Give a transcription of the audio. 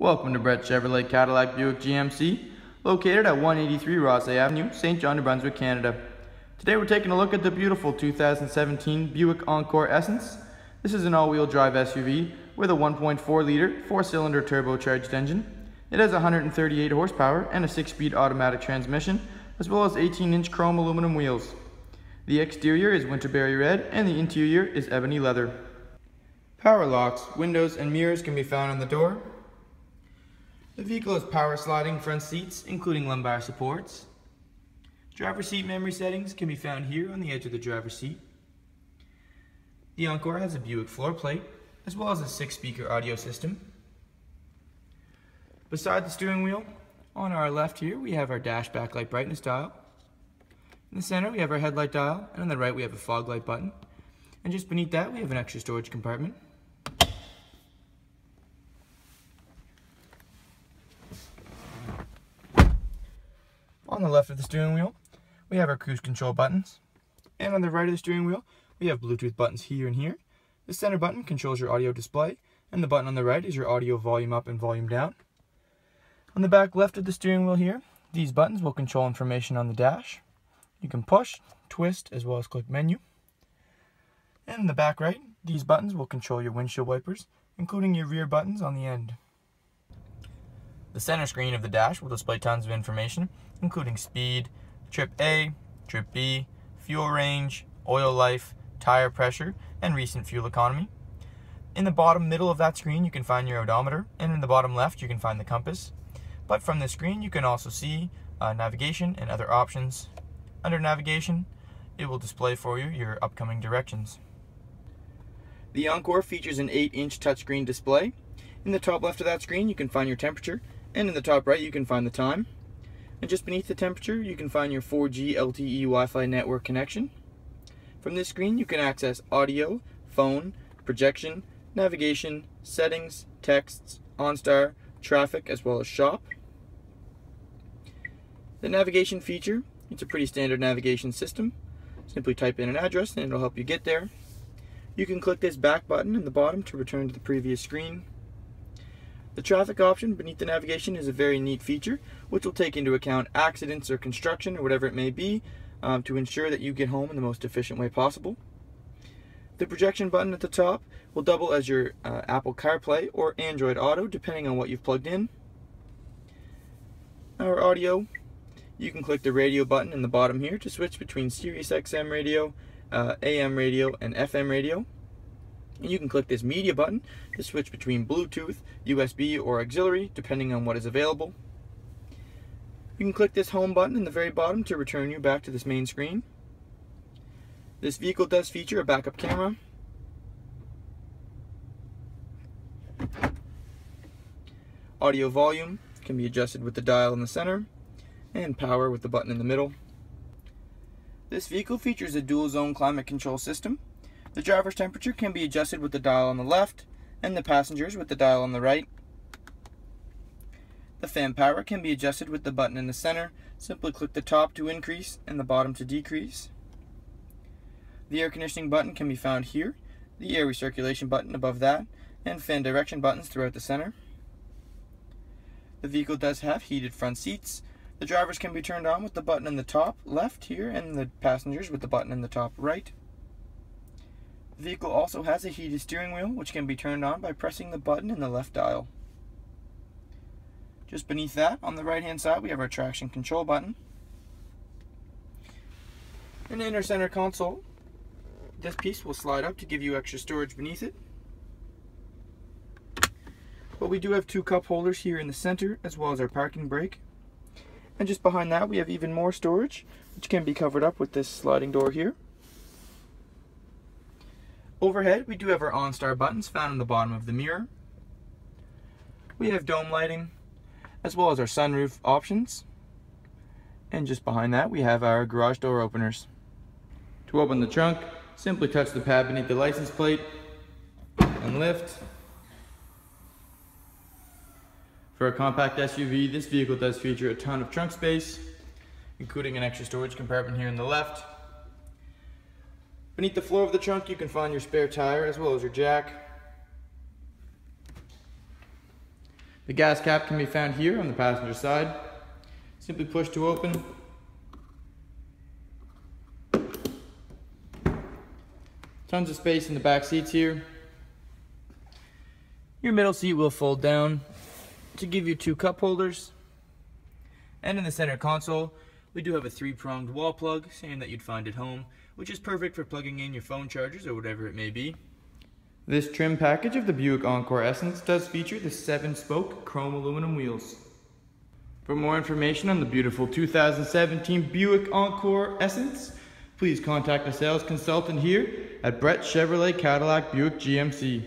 Welcome to Brett Chevrolet Cadillac Buick GMC, located at 183 Rothesay Avenue, St. John, New Brunswick, Canada. Today we're taking a look at the beautiful 2017 Buick Encore Essence. This is an all-wheel drive SUV with a 1.4-liter, 4-cylinder turbocharged engine. It has 138 horsepower and a 6-speed automatic transmission, as well as 18-inch chrome aluminum wheels. The exterior is winterberry red and the interior is ebony leather. Power locks, windows, and mirrors can be found on the door. The vehicle has power sliding front seats, including lumbar supports. Driver's seat memory settings can be found here on the edge of the driver's seat. The Encore has a Buick floor plate, as well as a 6-speaker audio system. Beside the steering wheel, on our left here, we have our dash backlight brightness dial. In the center, we have our headlight dial, and on the right, we have a fog light button. And just beneath that, we have an extra storage compartment. On the left of the steering wheel, we have our cruise control buttons. And on the right of the steering wheel, we have Bluetooth buttons here and here. The center button controls your audio display, and the button on the right is your audio volume up and volume down. On the back left of the steering wheel here, these buttons will control information on the dash. You can push, twist, as well as click menu. And in the back right, these buttons will control your windshield wipers, including your rear buttons on the end. The center screen of the dash will display tons of information, including speed, trip A, trip B, fuel range, oil life, tire pressure, and recent fuel economy. In the bottom middle of that screen you can find your odometer, and in the bottom left you can find the compass. But from this screen you can also see navigation and other options. Under navigation, it will display for you your upcoming directions. The Encore features an 8-inch touchscreen display. In the top left of that screen you can find your temperature, and in the top right you can find the time. And just beneath the temperature you can find your 4G LTE Wi-Fi network connection. From this screen you can access audio, phone, projection, navigation, settings, texts, OnStar, traffic, as well as shop. The navigation feature, it's a pretty standard navigation system. Simply type in an address and it'll help you get there. You can click this back button in the bottom to return to the previous screen. The traffic option beneath the navigation is a very neat feature, which will take into account accidents or construction or whatever it may be to ensure that you get home in the most efficient way possible. The projection button at the top will double as your Apple CarPlay or Android Auto, depending on what you've plugged in. Our audio, you can click the radio button in the bottom here to switch between Sirius XM radio, AM radio, and FM radio. And you can click this media button to switch between Bluetooth, USB, or auxiliary, depending on what is available. You can click this home button in the very bottom to return you back to this main screen. This vehicle does feature a backup camera. Audio volume can be adjusted with the dial in the center, and power with the button in the middle. This vehicle features a dual zone climate control system. The driver's temperature can be adjusted with the dial on the left, and the passenger's with the dial on the right. The fan power can be adjusted with the button in the center. Simply click the top to increase and the bottom to decrease. The air conditioning button can be found here, the air recirculation button above that, and fan direction buttons throughout the center. The vehicle does have heated front seats. The drivers can be turned on with the button in the top left here, and the passengers with the button in the top right. The vehicle also has a heated steering wheel, which can be turned on by pressing the button in the left dial. Just beneath that, on the right hand side, we have our traction control button. And in our center console, this piece will slide up to give you extra storage beneath it. But we do have 2 cup holders here in the center, as well as our parking brake. And just behind that, we have even more storage, which can be covered up with this sliding door here. Overhead, we do have our OnStar buttons found in the bottom of the mirror. We have dome lighting, as well as our sunroof options. And just behind that, we have our garage door openers. To open the trunk, simply touch the pad beneath the license plate and lift. For a compact SUV, this vehicle does feature a ton of trunk space, including an extra storage compartment here on the left. Beneath the floor of the trunk you can find your spare tire as well as your jack. The gas cap can be found here on the passenger side. Simply push to open. Tons of space in the back seats here. Your middle seat will fold down to give you 2 cup holders. And in the center console, we do have a 3-pronged wall plug, saying that you'd find it home, which is perfect for plugging in your phone chargers or whatever it may be. This trim package of the Buick Encore Essence does feature the 7-spoke chrome aluminum wheels. For more information on the beautiful 2017 Buick Encore Essence, please contact the sales consultant here at Brett Chevrolet Cadillac Buick GMC.